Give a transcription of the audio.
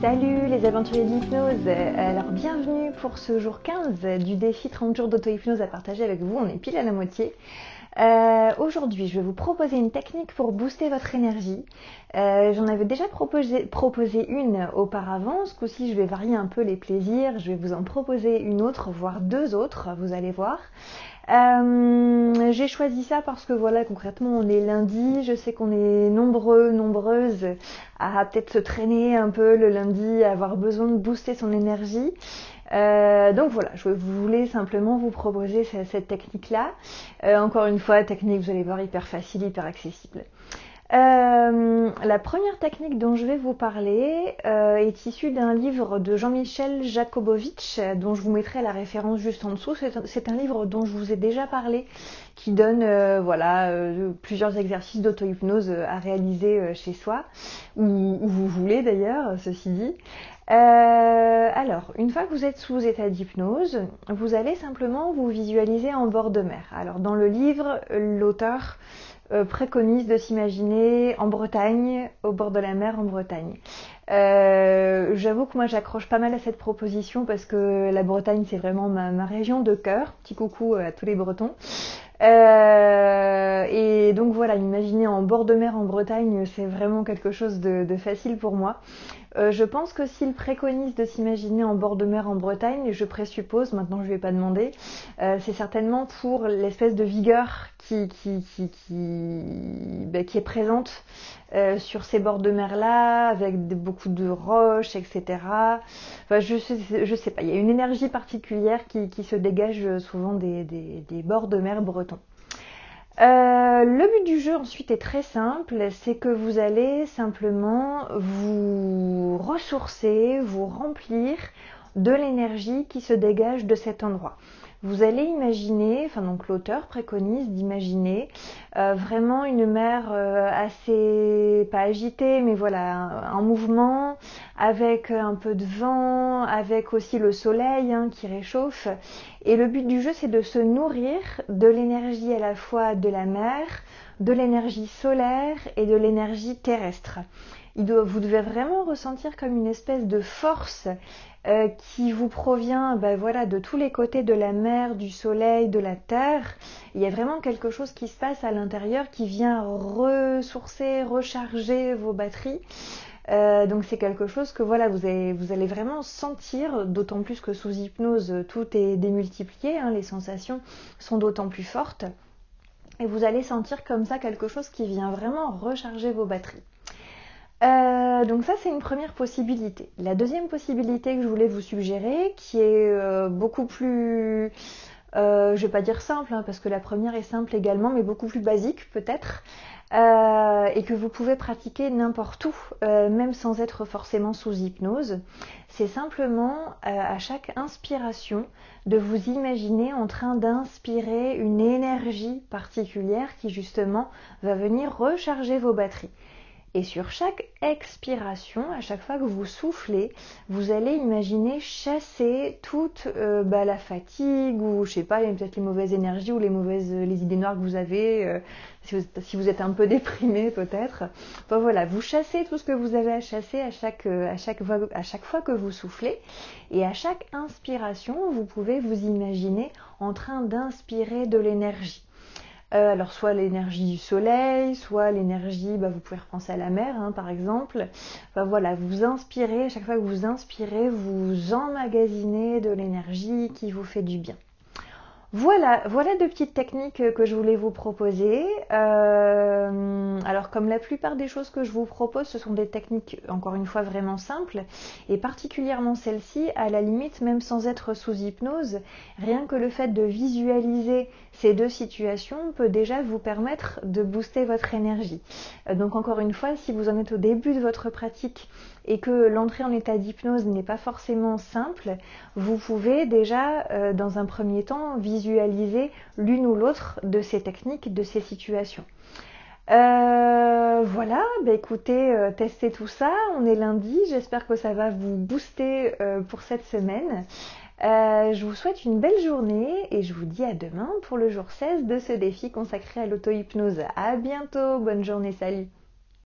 Salut les aventuriers d'hypnose, alors bienvenue pour ce jour 15 du défi 30 jours d'auto-hypnose à partager avec vous, on est pile à la moitié. Aujourd'hui je vais vous proposer une technique pour booster votre énergie. J'en avais déjà proposé une auparavant, ce coup-ci je vais varier un peu les plaisirs, je vais vous en proposer une autre, voire deux autres, vous allez voir. J'ai choisi ça parce que voilà, concrètement on est lundi, je sais qu'on est nombreuses à peut-être se traîner un peu le lundi, à avoir besoin de booster son énergie. Donc voilà, je voulais simplement vous proposer cette technique-là. Encore une fois, technique, vous allez voir, hyper facile, hyper accessible. La première technique dont je vais vous parler est issue d'un livre de Jean-Michel Jakobowicz, dont je vous mettrai la référence juste en dessous. C'est un livre dont je vous ai déjà parlé, qui donne plusieurs exercices d'auto-hypnose à réaliser chez soi, ou où vous voulez d'ailleurs, ceci dit. Alors, une fois que vous êtes sous état d'hypnose, vous allez simplement vous visualiser en bord de mer. Alors, dans le livre, l'auteur préconise de s'imaginer en Bretagne, au bord de la mer en Bretagne. J'avoue que moi j'accroche pas mal à cette proposition parce que la Bretagne c'est vraiment ma région de cœur. Petit coucou à tous les Bretons. Et donc voilà, imaginer en bord de mer en Bretagne, c'est vraiment quelque chose de facile pour moi. Je pense que s'il préconise de s'imaginer en bord de mer en Bretagne, je présuppose, maintenant je ne vais pas demander, c'est certainement pour l'espèce de vigueur qui est présente sur ces bords de mer-là, avec beaucoup de roches, etc. Enfin, je sais pas, il y a une énergie particulière qui se dégage souvent des bords de mer bretons. Le but du jeu ensuite est très simple, c'est que vous allez simplement vous ressourcer, vous remplir de l'énergie qui se dégage de cet endroit. Vous allez imaginer, donc l'auteur préconise d'imaginer vraiment une mer assez, pas agitée, mais voilà, en mouvement, avec un peu de vent, avec aussi le soleil qui réchauffe. Et le but du jeu, c'est de se nourrir de l'énergie à la fois de la mer, de l'énergie solaire et de l'énergie terrestre. Vous devez vraiment ressentir comme une espèce de force qui vous provient de tous les côtés de la mer, du soleil, de la terre. Il y a vraiment quelque chose qui se passe à l'intérieur qui vient ressourcer, recharger vos batteries. Donc c'est quelque chose que vous allez vraiment sentir, d'autant plus que sous hypnose tout est démultiplié, les sensations sont d'autant plus fortes. Et vous allez sentir comme ça quelque chose qui vient vraiment recharger vos batteries. Donc ça c'est une première possibilité. La deuxième possibilité que je voulais vous suggérer, qui est beaucoup plus, je vais pas dire simple, parce que la première est simple également, mais beaucoup plus basique peut-être, et que vous pouvez pratiquer n'importe où, même sans être forcément sous hypnose. C'est simplement à chaque inspiration de vous imaginer en train d'inspirer une énergie particulière qui justement va venir recharger vos batteries. Et sur chaque expiration, à chaque fois que vous soufflez, vous allez imaginer chasser toute la fatigue ou je sais pas, peut-être les mauvaises énergies ou les idées noires que vous avez, si vous êtes un peu déprimé peut-être. Enfin voilà, vous chassez tout ce que vous avez à chasser à chaque fois que vous soufflez. Et à chaque inspiration, vous pouvez vous imaginer en train d'inspirer de l'énergie. Alors soit l'énergie du soleil, soit l'énergie, vous pouvez repenser à la mer par exemple. Voilà, vous inspirez, à chaque fois que vous inspirez, vous emmagasinez de l'énergie qui vous fait du bien. Voilà deux petites techniques que je voulais vous proposer. Alors comme la plupart des choses que je vous propose, ce sont des techniques encore une fois vraiment simples et particulièrement celle-ci, à la limite même sans être sous hypnose, rien que le fait de visualiser ces deux situations peut déjà vous permettre de booster votre énergie. Donc encore une fois, si vous en êtes au début de votre pratique et que l'entrée en état d'hypnose n'est pas forcément simple, vous pouvez déjà dans un premier temps visualiser l'une ou l'autre de ces techniques, de ces situations. Voilà, écoutez, testez tout ça, on est lundi, j'espère que ça va vous booster pour cette semaine. Je vous souhaite une belle journée et je vous dis à demain pour le jour 16 de ce défi consacré à l'auto-hypnose. À bientôt, bonne journée, salut!